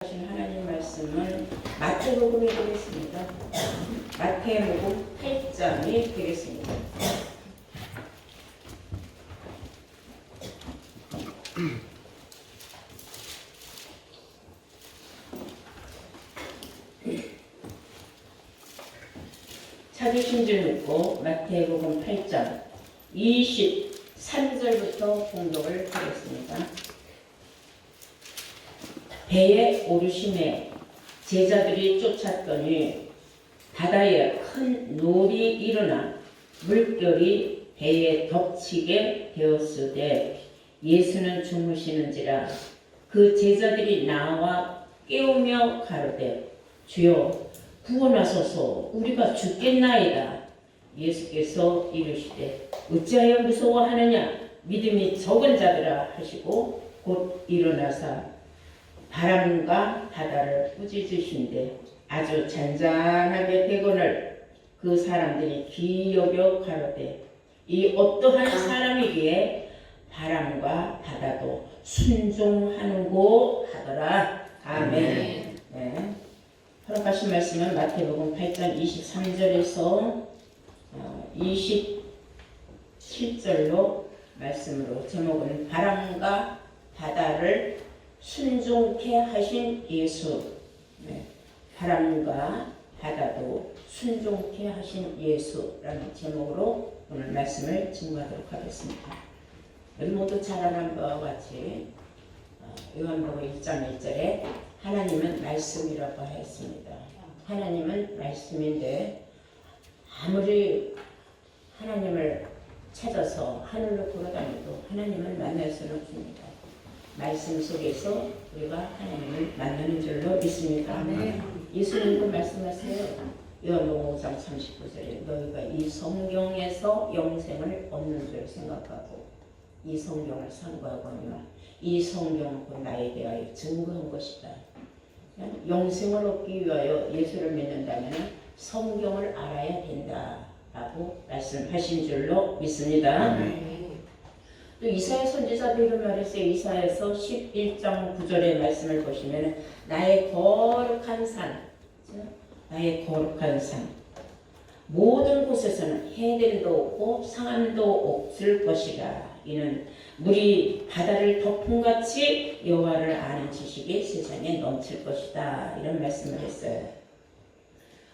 하신 하나님 말씀은 마태복음이 되겠습니다. 마태복음 8장이 되겠습니다. 찾으신 줄 믿고 마태복음 8장 23절부터 공독을 하겠습니다. 배에 오르심에 제자들이 쫓았더니 바다에 큰 놀이 일어나 물결이 배에 덮치게 되었으되 예수는 주무시는지라. 그 제자들이 나와 깨우며 가로되 주여 구원하소서, 우리가 죽겠나이다. 예수께서 이르시되 어찌하여 무서워하느냐, 믿음이 적은 자들아 하시고 곧 일어나사 바람과 바다를 꾸짖으신데 아주 잔잔하게 되거늘 그 사람들이 기여겨 가로되 이 어떠한 사람이기에 바람과 바다도 순종하는고 하더라. 아멘. 네. 허락하신 말씀은 마태복음 8장 23절에서 27절로 말씀으로, 제목은 바람과 바다를 순종케 하신 예수. 네. 바람과 바다도 순종케 하신 예수라는 제목으로 오늘 말씀을 증거하도록 하겠습니다. 우리 모두 잘 아는 바와 같이 요한복음 1장 1절에 하나님은 말씀이라고 했습니다. 하나님은 말씀인데 아무리 하나님을 찾아서 하늘로 돌아다녀도 하나님을 만날 수는 없습니다. 말씀 속에서 우리가 하나님을 만나는 줄로 믿습니다. 예수님도 말씀하세요. 요한복음 5장 39절에 너희가 이 성경에서 영생을 얻는 줄 생각하고 이 성경을 상고하거니와 이 성경은 곧 나에 대하여 증거한 것이다. 영생을 얻기 위하여 예수를 믿는다면 성경을 알아야 된다라고 말씀하신 줄로 믿습니다. 또 이사야 선지자도 이런 말했어요. 이사야서 11장 9절의 말씀을 보시면 나의 거룩한 산, 나의 거룩한 산, 모든 곳에서는 해됨도 없고 상함도 없을 것이다. 이는 물이 바다를 덮음같이 여호와를 아는 지식이 세상에 넘칠 것이다. 이런 말씀을 했어요.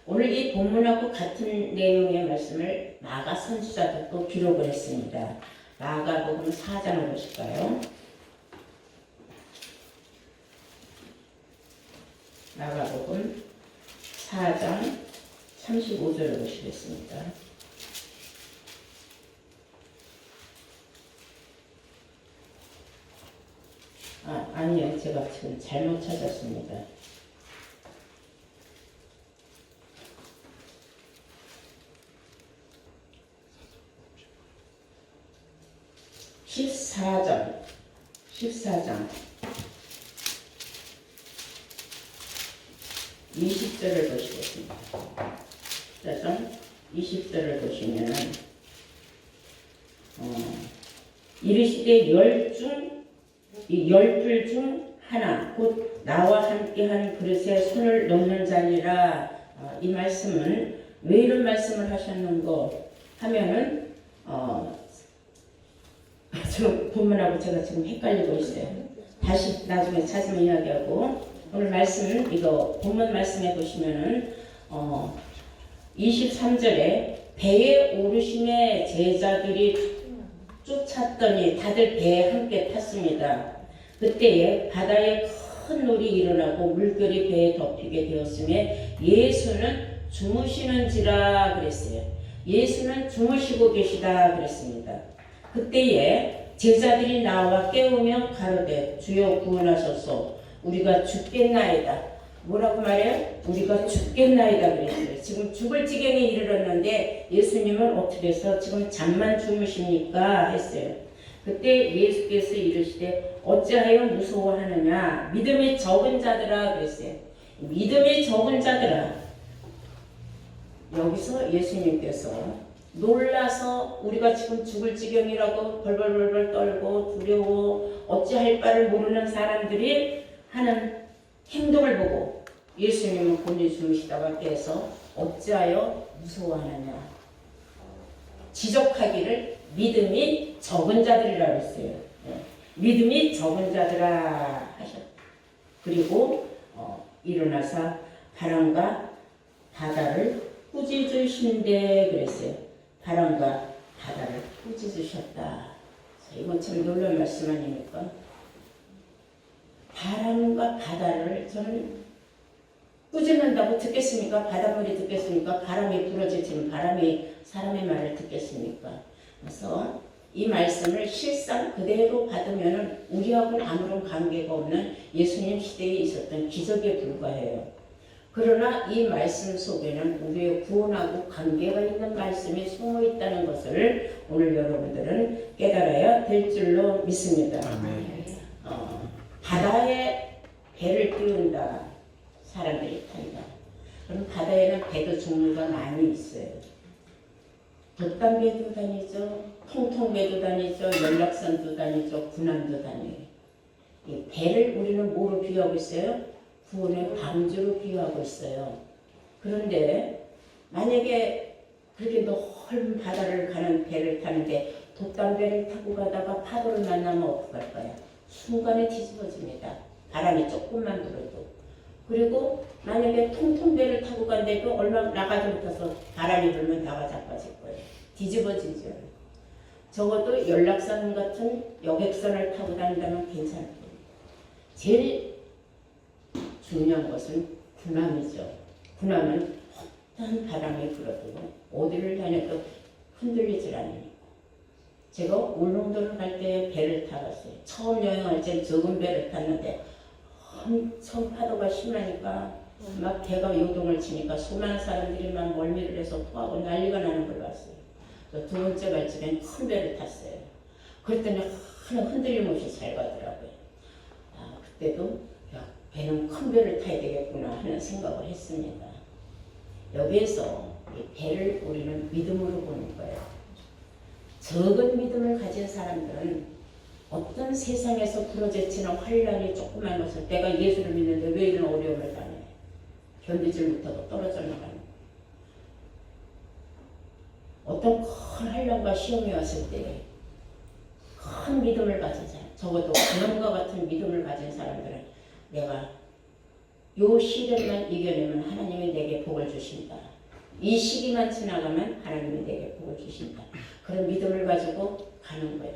오늘 이 본문하고 같은 내용의 말씀을 마가 선지자도 또 기록을 했습니다. 마가복음 4장을 보실까요? 마가복음 4장 35절을 보시겠습니다. 아니요. 제가 지금 잘못 찾았습니다. 14장 20절을 보시겠습니다. 14장 20절을 보시면은 이르시되 열둘 중 하나 곧 나와 함께한 그릇에 손을 넣는 자니라. 이 말씀은 왜 이런 말씀을 하셨는가 하면은 저 본문하고 제가 지금 헷갈리고 있어요. 다시 나중에 찾으면 이야기하고, 오늘 말씀은 이거 본문 말씀해 보시면은 23절에 배에 오르심에 제자들이 쫓았더니 다들 배에 함께 탔습니다. 그때에 바다에 큰 놀이 일어나고 물결이 배에 덮이게 되었음에 예수는 주무시는지라 그랬어요. 예수는 주무시고 계시다 그랬습니다. 그때에 제자들이 나와 깨우며 가로되 주여 구원하소서, 우리가 죽겠나이다. 뭐라고 말해요? 우리가 죽겠나이다 그랬어요. 지금 죽을 지경에 이르렀는데 예수님은 어떻게 해서 지금 잠만 주무십니까? 했어요. 그때 예수께서 이르시되 어찌하여 무서워하느냐, 믿음이 적은 자들아 그랬어요. 믿음이 적은 자들아. 여기서 예수님께서 놀라서 우리가 지금 죽을 지경이라고 벌벌벌벌 떨고 두려워 어찌할 바를 모르는 사람들이 하는 행동을 보고 예수님은 본인 주무시다가 깨서 어찌하여 무서워하느냐. 지적하기를 믿음이 적은 자들이라고 했어요. 믿음이 적은 자들아 하셨다. 그리고 일어나사 바람과 바다를 꾸짖으신데 그랬어요. 바람과 바다를 꾸짖으셨다. 이건 참 놀라운 말씀 아닙니까? 바람과 바다를 저는 꾸짖는다고 듣겠습니까? 바닷물이 듣겠습니까? 바람이 불어지지만 바람이 사람의 말을 듣겠습니까? 그래서 이 말씀을 실상 그대로 받으면 우리하고는 아무런 관계가 없는 예수님 시대에 있었던 기적에 불과해요. 그러나 이 말씀 속에는 우리의 구원하고 관계가 있는 말씀이 숨어 있다는 것을 오늘 여러분들은 깨달아야 될 줄로 믿습니다. 바다에 배를 띄운다. 사람들이 탄다. 그럼 바다에는 배도 종류가 많이 있어요. 돛담배도 다니죠. 통통배도 다니죠. 연락선도 다니죠. 군함도 다녀요. 이 배를 우리는 뭐로 비유하고 있어요? 구원의 방주로 비유하고 있어요. 그런데 만약에 그렇게 넓은 바다를 가는 배를 타는데 돛담배를 타고 가다가 파도를 만나면 어떡할 거야? 순간에 뒤집어집니다. 바람이 조금만 불어도. 그리고 만약에 통통배를 타고 간데도 얼마 나가지 못해서 바람이 불면 나가 자빠질 거예요. 뒤집어지죠. 적어도 연락선 같은 여객선을 타고 다닌다면 괜찮을 겁니다. 제일 중요한 것은 군함이죠. 군함은 헛한 바람이 불어도 어디를 다녀도 흔들리질 않으니까. 제가 울릉도를 갈 때 배를 타봤어요. 처음 여행할 때 적은 배를 탔는데 엄청 파도가 심하니까 막 배가 요동을 치니까 수많은 사람들이 막 멀미를 해서 토하고 난리가 나는 걸 봤어요. 두 번째 갈 적엔 큰 배를 탔어요. 그랬더니 하나 흔들림 없이 잘 가더라고요. 그때도 야, 배는 큰 배를 타야 되겠구나 하는 생각을 했습니다. 여기에서 이 배를 우리는 믿음으로 보는 거예요. 적은 믿음을 가진 사람들은 어떤 세상에서 부러제치는 환란이 조그만 것을 내가 예수를 믿는데 왜 이런 어려움을 당해? 견디지 못하고 떨어져 나가는 어떤 큰 환란과 시험이 왔을 때 큰 믿음을 가진 사람, 적어도 그놈과 같은 믿음을 가진 사람들은 내가 요 시련만 이겨내면 하나님이 내게 복을 주신다. 이 시기만 지나가면 하나님이 내게 복을 주신다. 그런 믿음을 가지고 가는 거예요.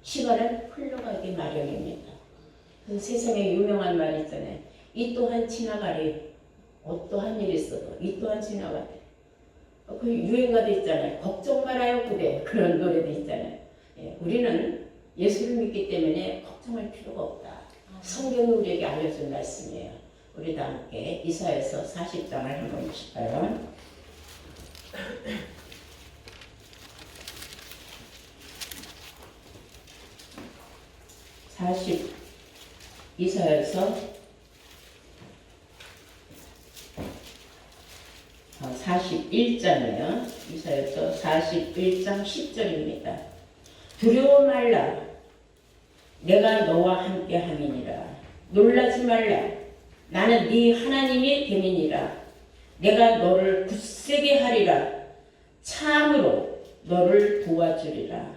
시간은 흘러가기 마련입니다. 그 세상에 유명한 말 있잖아요. 이 또한 지나가리. 어떠한 일이 있어도 이 또한 지나가리. 그 유행가도 있잖아요. 걱정 말아요 그대. 그런 노래도 있잖아요. 우리는 예수를 믿기 때문에 걱정할 필요가 없다. 성경이 우리에게 알려준 말씀이에요. 우리 다 함께 이사야서 40장을 한번 보실까요? 이사야서 41장이에요. 이사야서 41장 10절입니다. 두려워 말라. 내가 너와 함께 함이니라. 놀라지 말라. 나는 네 하나님이 됨이니라. 내가 너를 굳세게 하리라. 참으로 너를 도와주리라.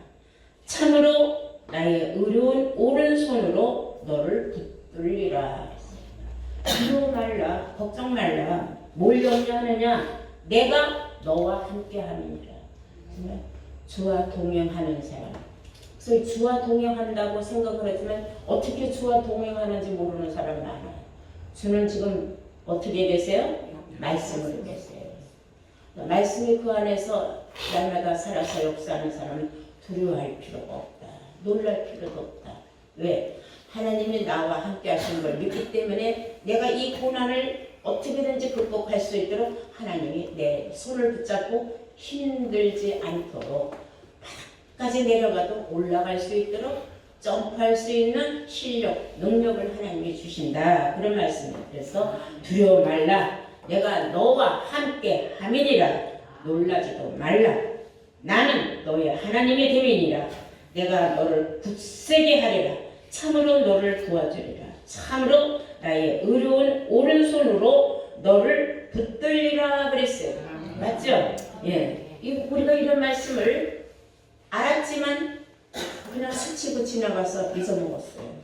참으로 나의 의로운 오른손으로 너를 붙들리라. 두려워 말라. 걱정 말라. 뭘 염려하느냐? 내가 너와 함께 함이니라. 주와 동행하는 사람. 그래서 주와 동행한다고 생각을 하지만 어떻게 주와 동행하는지 모르는 사람은 많아요. 주는 지금 어떻게 계세요? 말씀으로 계세요. 말씀이 그 안에서 날마다 살아서 역사하는 사람은 두려워할 필요가 없다. 놀랄 필요도 없다. 왜? 하나님이 나와 함께 하시는 걸 믿기 때문에 내가 이 고난을 어떻게든지 극복할 수 있도록 하나님이 내 손을 붙잡고 힘들지 않도록 바닥까지 내려가도 올라갈 수 있도록 점프할 수 있는 실력, 능력을 하나님이 주신다. 그런 말씀이에요. 그래서 두려워 말라. 내가 너와 함께 함이니라. 놀라지도 말라. 나는 너의 하나님의 됨이니라. 내가 너를 굳세게 하리라. 참으로 너를 도와주리라. 참으로 나의 의로운 오른손으로 너를 붙들리라 그랬어요. 맞죠? 예. 우리가 이런 말씀을 알았지만 그냥 스치고 지나가서 잊어먹었어요.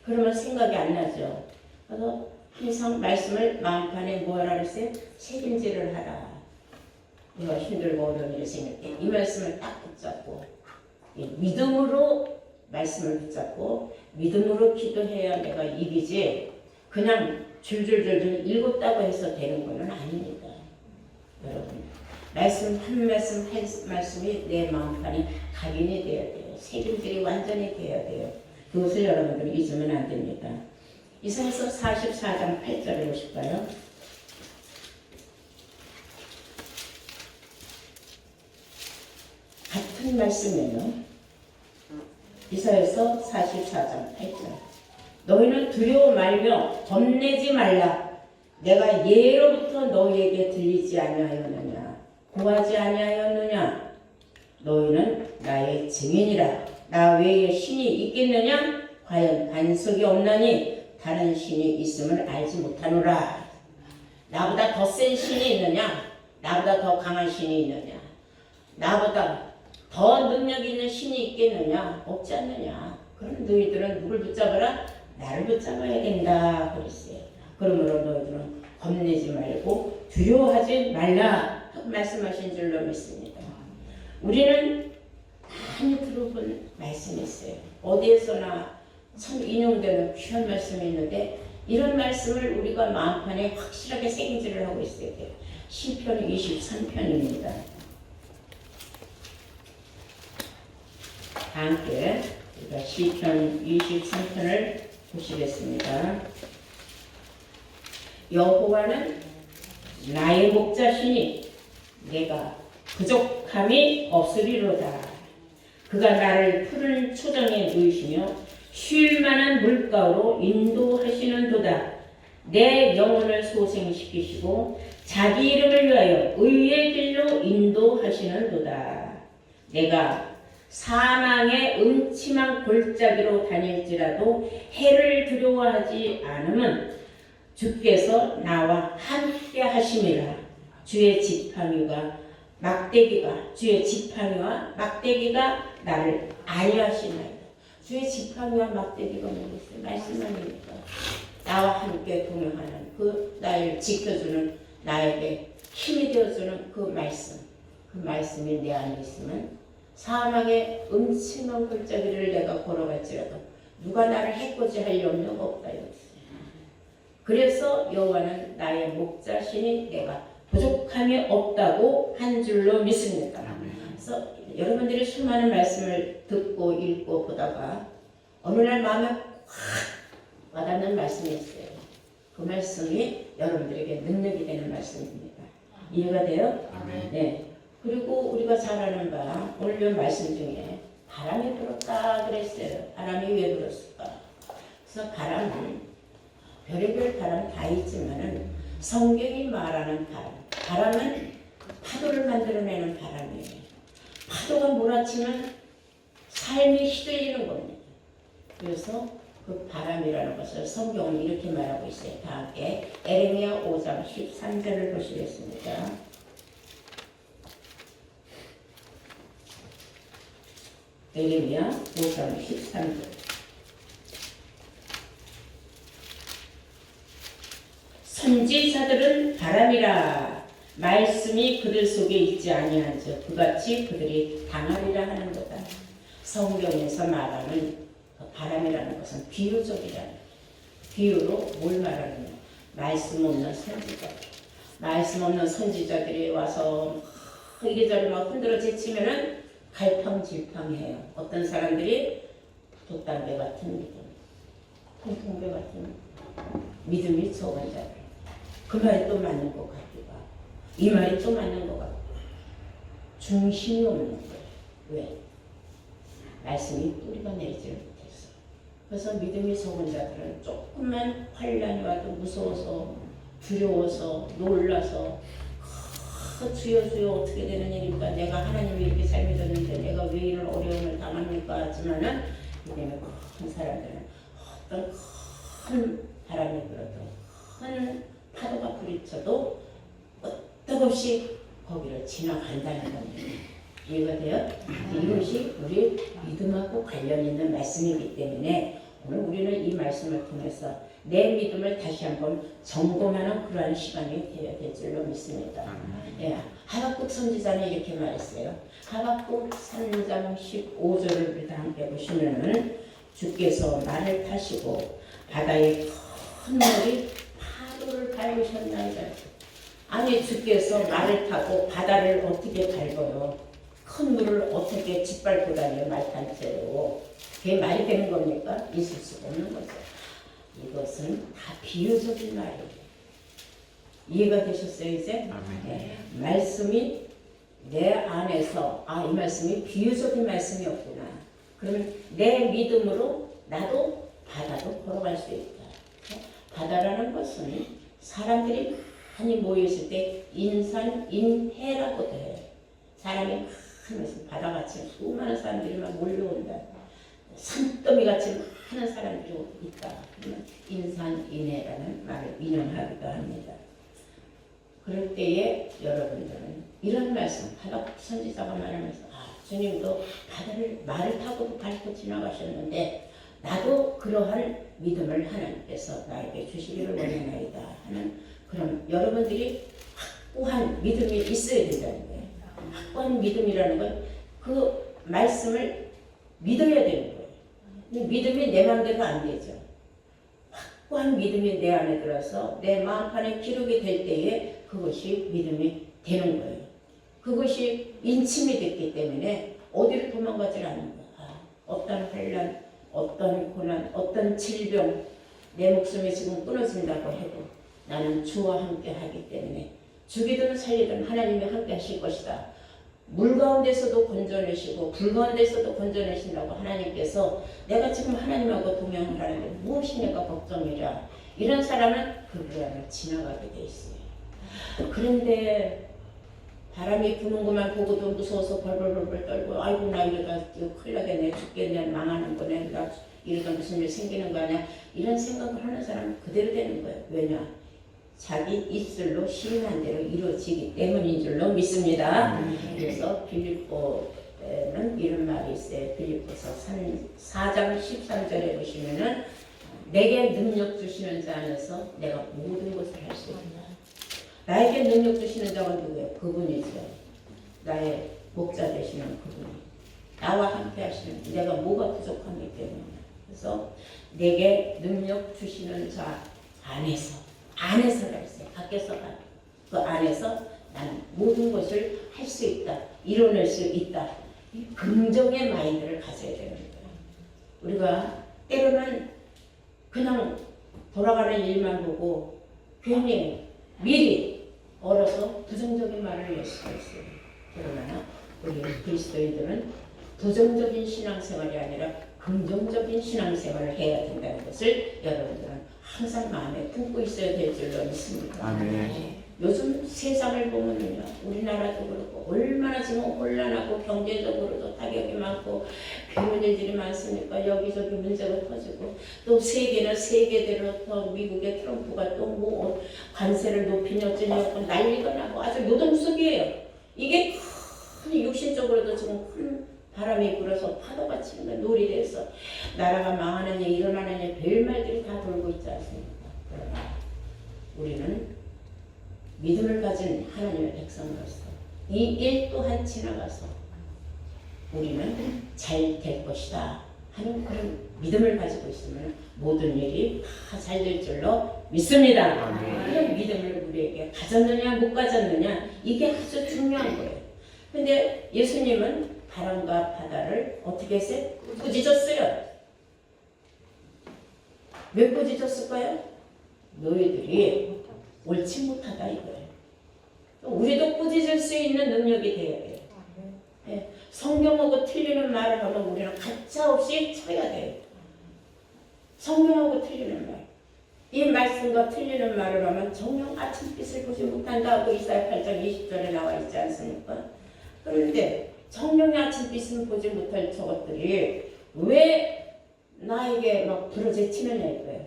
그러면 생각이 안 나죠. 그래서 항상 말씀을 마음판에 뭐하라 그랬어요? 책임질을 하라. 내가 힘들고 어려운 일을 생길 때 이 말씀을 딱 붙잡고 믿음으로 말씀을 붙잡고 믿음으로 기도해야 내가 이기지 그냥 줄줄줄줄 읽었다고 해서 되는 것은 아닙니다. 여러분 말씀 한 말씀 한 말씀이 내 마음판에 각인이 되어야 돼요. 새김질이 완전히 되어야 돼요. 그것을 여러분들이 잊으면 안 됩니다. 이사야서 44장 8절을 보실까요? 같은 말씀이에요. 이사야서 44장 8절. 너희는 두려워 말며 겁내지 말라. 내가 예로부터 너희에게 들리지 아니하였느냐 구하지 아니하였느냐. 너희는 나의 증인이라. 나 외에 신이 있겠느냐? 과연 반석이 없나니 다른 신이 있음을 알지 못하노라. 나보다 더 센 신이 있느냐? 나보다 더 강한 신이 있느냐? 나보다 더 능력 있는 신이 있겠느냐? 없지 않느냐? 그럼 너희들은 누굴 붙잡아라? 나를 붙잡아야 된다 그랬어요. 그러므로 너희들은 겁내지 말고 두려워하지 말라 하고 말씀하신 줄로 믿습니다. 우리는 많이 들어본 말씀이 있어요. 어디에서나 참 인용되는 귀한 말씀이 있는데 이런 말씀을 우리가 마음판에 확실하게 새김질을 하고 있어야 돼요. 시편 23편입니다. 다 함께 우리가 시편 23편을 보시겠습니다. 여호와는 나의 목자시니 내가 부족함이 없으리로다. 그가 나를 푸른 초정에 누이시며 쉴 만한 물가로 인도하시는도다. 내 영혼을 소생시키시고 자기 이름을 위하여 의의 길로 인도하시는도다. 내가 사망의 음침한 골짜기로 다닐지라도 해를 두려워하지 않으면 주께서 나와 함께 하심이라. 주의 지팡이와 막대기가 나를 안위하시나이다. 주의 지팡이와 막대기가 뭐겠어요? 말씀 아닙니까? 나와 함께 동행하는 그 나를 지켜주는 나에게 힘이 되어주는 그 말씀이 내 안에 있으면 사망의 음침한 골짜기를 내가 걸어갈지라도 누가 나를 해코지할 염려가 없다 이랬어요. 그래서 여호와는 나의 목자시니 내가 부족함이 없다고 한 줄로 믿습니다. 그래서 여러분들이 수많은 말씀을 듣고 읽고 보다가 어느 날 마음에 확 와닿는 말씀이 있어요. 그 말씀이 여러분들에게 능력이 되는 말씀입니다. 이해가 돼요? 네. 그리고 우리가 잘 아는 바 오늘 말씀 중에 바람이 불었다 그랬어요. 바람이 왜 불었을까? 그래서 바람은 별의별 바람 다 있지만은 성경이 말하는 바람은 파도를 만들어내는 바람이에요. 파도가 몰아치면 삶이 휘둘리는 겁니다. 그래서 그 바람이라는 것을 성경은 이렇게 말하고 있어요. 다 함께 에레미야 5장 13절을 보시겠습니다. 에레미야 5장 13절. 선지자들은 바람이라. 말씀이 그들 속에 있지 아니한즉 그같이 그들이 당하리라 하는 거다. 성경에서 말하는 바람이라는 것은 비유적이라는, 비유로 뭘 말하느냐? 말씀 없는 선지자. 말씀 없는 선지자들이 와서 이리저리 막 흔들어 제치면은 갈팡질팡해요. 어떤 사람들이 돛담배 같은 믿음, 통통배 같은 믿음이 적은 자들. 그 말이 또 맞는 것 같기도 하고 이 말이 또 맞는 것 같고 중심이 없는 거예요. 왜? 말씀이 뿌리가 내리지를 못했어. 그래서 믿음이 적은 자들은 조금만 환란이 와도 무서워서 두려워서 놀라서 주여 주여 어떻게 되는 일입니까? 내가 하나님을 이렇게 잘 믿었는데 내가 왜 이런 어려움을 당합니까? 하지만은 믿음이 큰 사람들은 어떤 큰 바람이 불어도 큰 파도가 부딪혀도 끄떡없이 거기를 지나간다는 겁니다. 이해가 돼요? 이것이 우리 믿음하고 관련 있는 말씀이기 때문에 오늘 우리는 이 말씀을 통해서 내 믿음을 다시 한번 점검하는 그러한 시간이 되어야 될 줄로 믿습니다. 예, 하박국 선지자는 이렇게 말했어요. 하박국 3장 15절을 우리 다 함께 보시면은 주께서 말을 타시고 바다의 큰 물이 파도를 밟으셨나이다. 아니 주께서 말을 타고 바다를 어떻게 밟아요? 큰 물을 어떻게 짓밟고 다녀요? 말 탄 채로. 그게 말이 되는 겁니까? 있을 수가 없는 거죠. 이것은 다 비유적인 말이에요. 이해가 되셨어요 이제? 네. 말씀이 내 안에서 이 말씀이 비유적인 말씀이었구나. 그러면 내 믿음으로 나도 바다도 걸어갈 수 있다. 바다라는 것은 사람들이 많이 모여있을 때 인산인해라고도 해요. 사람이 많으면서 바다같이 수많은 사람들이 막 몰려온다. 산더미같이 많은 사람들이 있다. 그러면 인산인해라는 말을 인용하기도 합니다. 그럴 때에 여러분들은 이런 말씀, 하박국 선지자가 말하면서 주님도 바다를 말을 타고 밟고 지나가셨는데 나도 그러한 믿음을 하나님께서 나에게 주시기를 원하나이다 하는 그런 여러분들이 확고한 믿음이 있어야 된다는 거예요. 확고한 믿음이라는 건 그 말씀을 믿어야 되는 거예요. 근데 믿음이 내 마음대로 안 되죠. 확고한 믿음이 내 안에 들어서 내 마음판에 기록이 될 때에 그것이 믿음이 되는 거예요. 그것이 인침이 됐기 때문에 어디를 도망가지 않는 거야. 어떤 환난, 어떤 고난, 어떤 질병, 내 목숨이 지금 끊어진다고 해도 나는 주와 함께 하기 때문에 죽이든 살리든 하나님이 함께 하실 것이다. 물 가운데서도 건져내시고 불 가운데서도 건져내신다고 하나님께서 내가 지금 하나님하고 동행을 하는데 무엇이 내가 걱정이랴. 이런 사람은 그 불안을 지나가게 돼 있어요. 그런데 바람이 부는 것만 보고도 무서워서 벌벌벌 떨고 아이고 나 이러다 큰일 나겠네 죽겠네 망하는 거네 나 이러다 무슨 일 생기는 거 아니야 이런 생각을 하는 사람은 그대로 되는 거예요. 왜냐? 자기 입술로 시인한 대로 이루어지기 때문인 줄로 믿습니다. 그래서 빌립보에는 이런 말이 있어요. 빌립보서 4장 13절에 보시면은 내게 능력 주시는 자 안에서 내가 모든 것을 할 수 있다. 나에게 능력 주시는 자가 누구예요? 그분이죠. 나의 목자 되시는 그분이. 나와 함께 하시는 내가 뭐가 부족하기 때문에. 그래서 내게 능력 주시는 자 안에서라 했어요. 밖에서가 그 안에서 나는 모든 것을 할 수 있다. 이뤄낼 수 있다. 이 긍정의 마인드를 가져야 되는 거예요. 우리가 때로는 그냥 돌아가는 일만 보고 괜히 미리 얼어서 부정적인 말을 낼 수가 있어요. 그러나 우리 그리스도인들은 부정적인 신앙생활이 아니라 긍정적인 신앙생활을 해야 된다는 것을 여러분들은 항상 마음에 품고 있어야 될 줄로 믿습니다. 아멘. 요즘 세상을 보면요, 우리나라도 그렇고 얼마나 지금 혼란하고 경제적으로도 타격이 많고 그런 일들이 많습니까? 여기저기 문제가 터지고 또 세계는 세계대로 또 미국의 트럼프가 또 뭐 관세를 높이냐 어쩌냐고 난리가 나고 아주 요동속이에요. 이게 큰 육신적으로도 지금 큰 바람이 불어서 파도가 치는 거예요. 놀이돼서 나라가 망하느냐 일어나느냐 별말들이 다 돌고 있지 않습니까? 그러나 우리는 믿음을 가진 하나님의 백성으로서 이 일 또한 지나가서 우리는 잘 될 것이다 하는 그런 믿음을 가지고 있으면 모든 일이 다 잘 될 줄로 믿습니다. 그런 믿음을 우리에게 가졌느냐 못 가졌느냐 이게 아주 중요한 거예요. 근데 예수님은 바람과 바다를 어떻게 했어요? 꾸짖었어요. 왜 꾸짖었을까요? 너희들이 옳지 못하다 이거예요. 우리도 꾸짖을 수 있는 능력이 되어야 돼요. 네. 성경하고 틀리는 말을 하면 우리는 가차없이 쳐야 돼요. 성경하고 틀리는 말. 이 말씀과 틀리는 말을 하면 정녕 아침빛을 보지 못한다고 이사야 8장 20절에 나와 있지 않습니까? 그런데 정령의 아침빛은 보지 못할 저것들이 왜 나에게 막 부러지치느냐 이거예요.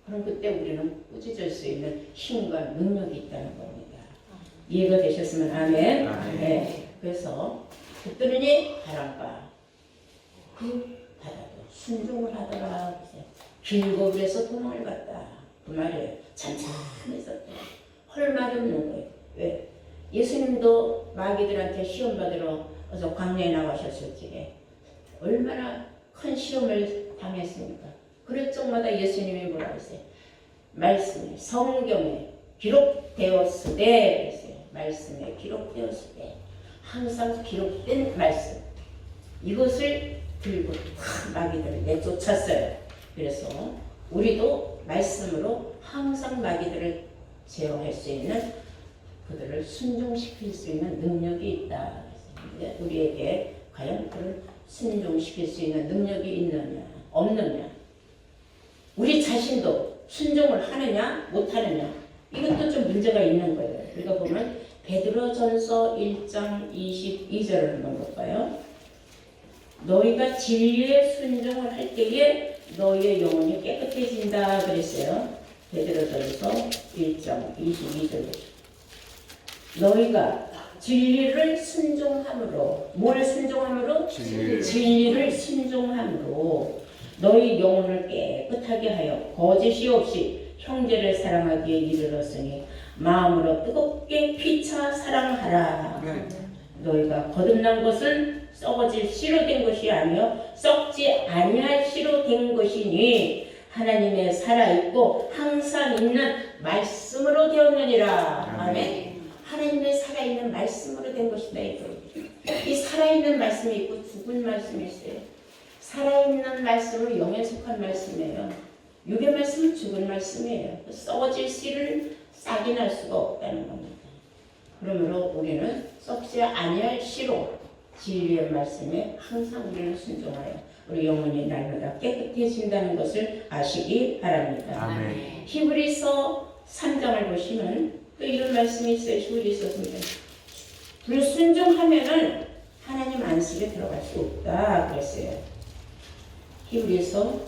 그럼 그때 우리는 꾸짖을 수 있는 힘과 능력이 있다는 겁니다. 이해가 되셨으면 아멘. 네. 그래서 붙들으니 바람과 그 바다도 순종을 하더라. 길고비에서 도망을 갔다. 그 말이에요. 찬찬히 있었대. 할 말이 없는 거예요. 왜? 예수님도 마귀들한테 시험 받으러 어서 광야에 나가셨을 적에 얼마나 큰 시험을 당했습니까? 그럴 적마다 예수님이 뭐라고 했어요? 말씀에 성경에 기록되었으되 그랬어요. 말씀에 기록되었으되 항상 기록된 말씀 이것을 들고 마귀들을 내쫓았어요. 그래서 우리도 말씀으로 항상 마귀들을 제어할 수 있는 그들을 순종시킬 수 있는 능력이 있다. 우리에게 과연 그런 순종시킬 수 있는 능력이 있느냐 없느냐 우리 자신도 순종을 하느냐 못하느냐 이것도 좀 문제가 있는 거예요. 우리가 보면 베드로전서 1장 22절을 한번 볼까요? 너희가 진리에 순종을 할 때에 너희의 영혼이 깨끗해진다 그랬어요. 베드로전서 1장 22절 너희가 진리를 순종함으로 뭘 순종함으로? 진리를 순종함으로 너희 영혼을 깨끗하게 하여 거짓이 없이 형제를 사랑하기에 이르렀으니 마음으로 뜨겁게 피차 사랑하라. 너희가 거듭난 것은 썩어질 씨로 된 것이 아니요 썩지 아니할 씨로 된 것이니 하나님의 살아있고 항상 있는 말씀으로 되었느니라. 아멘. 하나님의 살아있는 말씀으로 된 것이다. 이 살아있는 말씀이 있고 죽은 말씀이 있어요. 살아있는 말씀은 영에 속한 말씀이에요. 육의 말씀은 죽은 말씀이에요. 썩어질 씨를 싹이 날 수가 없다는 겁니다. 그러므로 우리는 썩지 아니할 씨로 진리의 말씀에 항상 우리는 순종하여 우리 영혼이 날마다 깨끗해진다는 것을 아시기 바랍니다. 아멘. 히브리서 3장을 보시면 또 이런 말씀이 있어요. 히브리서 3장. 불순종하면은 하나님 안식에 들어갈 수 없다 그랬어요. 히브리서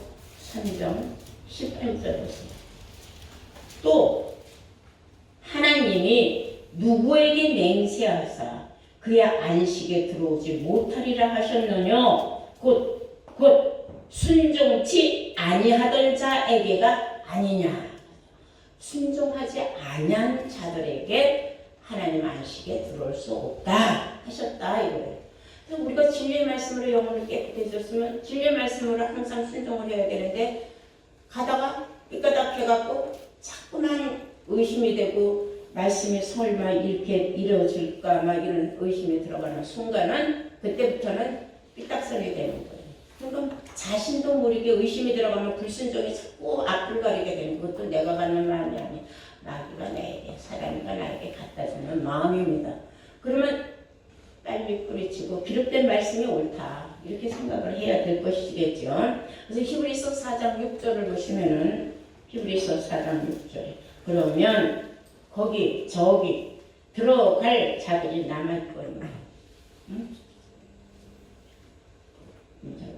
3장 18절 보세요. 또 하나님이 누구에게 맹세하사 그의 안식에 들어오지 못하리라 하셨느냐 곧 순종치 아니하던 자에게가 아니냐. 순종하지 아니한 자들에게 하나님 안식에 들어올 수 없다 하셨다 이거예요. 그래서 우리가 진리의 말씀으로 영혼을 깨끗해졌으면 진리의 말씀으로 항상 순종을 해야 되는데 가다가 삐까닥해갖고 자꾸만 의심이 되고 말씀이 설마 이렇게 이루어질까 막 이런 의심이 들어가는 순간은 그때부터는 삐딱선이 되는 거예요. 그러니까 자신도 모르게 의심이 들어가면 불순종이 자꾸 앞을 가리게 되는 것도 내가 갖는 마음이 아니야. 마귀가 나에게 사람이가 나에게 갖다 주는 마음입니다. 그러면 빨리 뿌리치고 기록된 말씀이 옳다 이렇게 생각을 해야 될 것이겠죠. 그래서 히브리서 4장 6절을 보시면은 히브리서 4장 6절 그러면 거기 저기 들어갈 자들이 남아있거든요. 응?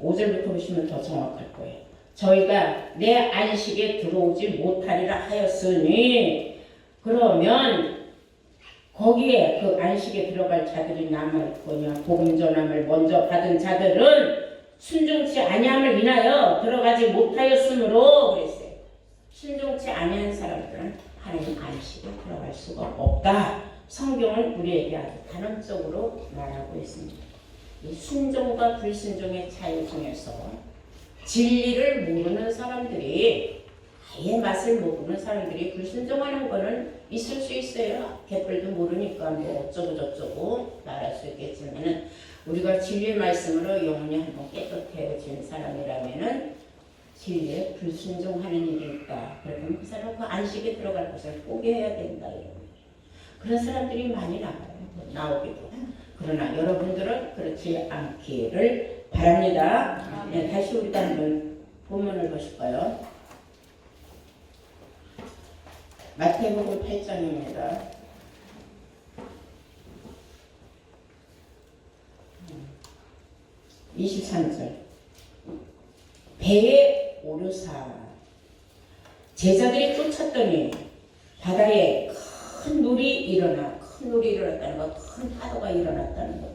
5절부터 보시면 더 정확할 거예요. 저희가 내 안식에 들어오지 못하리라 하였으니 그러면 거기에 그 안식에 들어갈 자들이 남아있거냐 복음 전함을 먼저 받은 자들은 순종치 아니함을 인하여 들어가지 못하였으므로 그랬어요. 순종치 아니한 사람들은 하나님 안식에 들어갈 수가 없다. 성경은 우리에게 아주 단언적으로 말하고 있습니다. 이 순종과 불순종의 차이 중에서 진리를 모르는 사람들이 아예 맛을 모르는 사람들이 불순종하는 거는 있을 수 있어요. 개뿔도 모르니까 뭐 어쩌고 저쩌고 말할 수 있겠지만은 우리가 진리의 말씀으로 영혼이 한번 깨끗해진 사람이라면은 진리에 불순종하는 일이 있다. 그러면 그 사람 그 안식에 들어갈 것을 포기해야 된다. 그런 사람들이 많이 나오기도. 그러나 여러분들은 그렇지 않기를 바랍니다. 네, 다시 우리가 한번 본문을 보실까요? 마태복음 8장입니다. 23절 배에 오르사 제자들이 쫓았더니 바다에 큰 물이 일어났다는 것, 큰 파도가 일어났다는 것.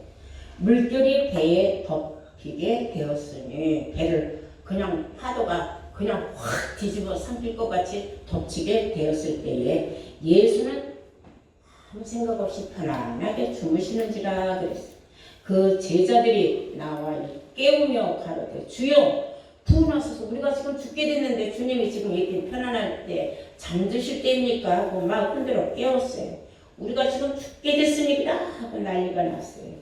물결이 배에 덮이게 되었으니 배를 그냥 파도가 그냥 확 뒤집어 삼킬 것 같이 덮치게 되었을 때에 예수는 아무 생각 없이 편안하게 주무시는지라 그랬어요. 그 제자들이 나와 깨우며 가로되 주여 부은하소서, 우리가 지금 죽게 됐는데 주님이 지금 이렇게 편안할 때 잠드실 때입니까? 하고 막 흔들어 깨웠어요. 우리가 지금 죽게 됐습니다 하고 난리가 났어요.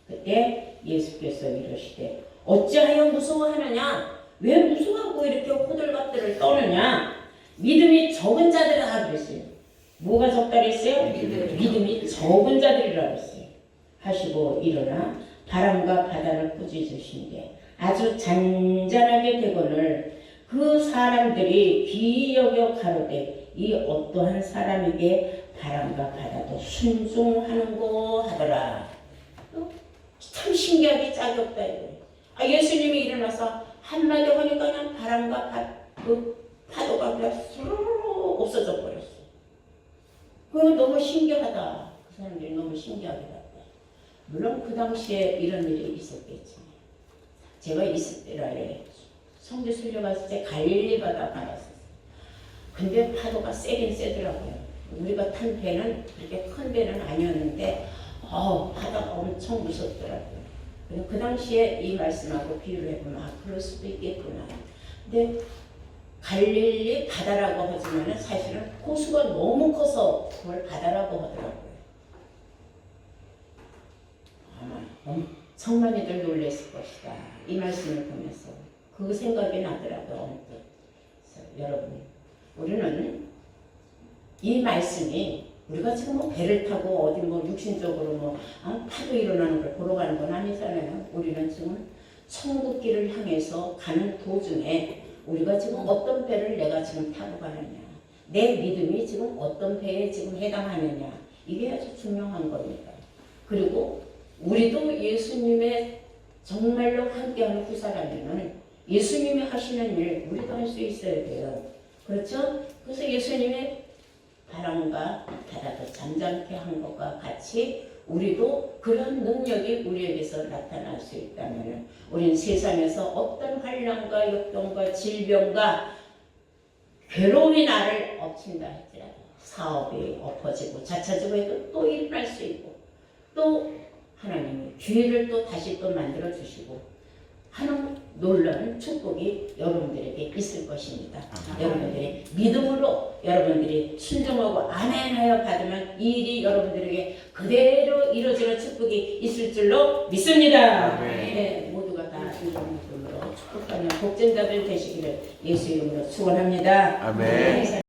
그때 예수께서 이러시되 어찌하여 무서워하느냐? 왜 무서워하고 이렇게 호들갑들을 떠느냐? 믿음이 적은 자들아 그랬어요. 뭐가 적다 그랬어요? 믿음이 적은 자들이라 그랬어요. 하시고 일어나 바람과 바다를 꾸짖으신데 아주 잔잔하게 되거늘 그 사람들이 귀히 여겨 가로되 이 어떠한 사람에게 바람과 바다도 순종하는고 하더라. 참 신기하게 짝이 없다 이거예요. 예수님이 일어나서 한마디 하니까 그냥 바람과 그 파도가 그냥 스르르 없어져 버렸어. 그거 너무 신기하다. 그 사람들이 너무 신기하게 봤다. 물론 그 당시에 이런 일이 있었겠지. 제가 있을 때라에 성주 순례 갔을 때 갈릴리 바다 가봤었어요. 근데 파도가 세긴 세더라고요. 우리가 탄 배는 그렇게 큰 배는 아니었는데 바다가 엄청 무섭더라고요. 그 당시에 이 말씀하고 비유를 해보면 그럴 수도 있겠구나. 근데 갈릴리 바다라고 하지만 사실은 호수가 너무 커서 그걸 바다라고 하더라고요. 아마 엄청 많이들 놀랐을 것이다. 이 말씀을 보면서 그 생각이 나더라고요. 언뜻. 여러분, 우리는 이 말씀이 우리가 지금 뭐 배를 타고 어디 뭐 육신적으로 파도 일어나는 걸 보러 가는 건 아니잖아요. 우리는 지금 천국길을 향해서 가는 도중에 우리가 지금 어떤 배를 내가 지금 타고 가느냐, 내 믿음이 지금 어떤 배에 지금 해당하느냐, 이게 아주 중요한 겁니다. 그리고 우리도 예수님의 정말로 함께하는 후사라면은 예수님이 하시는 일 우리도 할 수 있어야 돼요. 그렇죠? 그래서 예수님의 바람과 바다도 잠잠케 한 것과 같이 우리도 그런 능력이 우리에게서 나타날 수 있다면 우리는 세상에서 어떤 환난과 역경과 질병과 괴로움이 나를 엎친다 할지라도 사업이 엎어지고 자처지고 해도 또 일어날 수 있고 또 하나님이 기회를 또 다시 또 만들어 주시고 하는 놀라운 축복이 여러분들에게 있을 것입니다. 여러분들이 믿음으로 여러분들이 순종하고 아멘하여 받으면 이 일이 여러분들에게 그대로 이루어지는 축복이 있을 줄로 믿습니다. 네, 모두가 다 이런 믿음으로 축복하는 복전자들 되시기를 예수 이름으로 축원합니다. 아멘.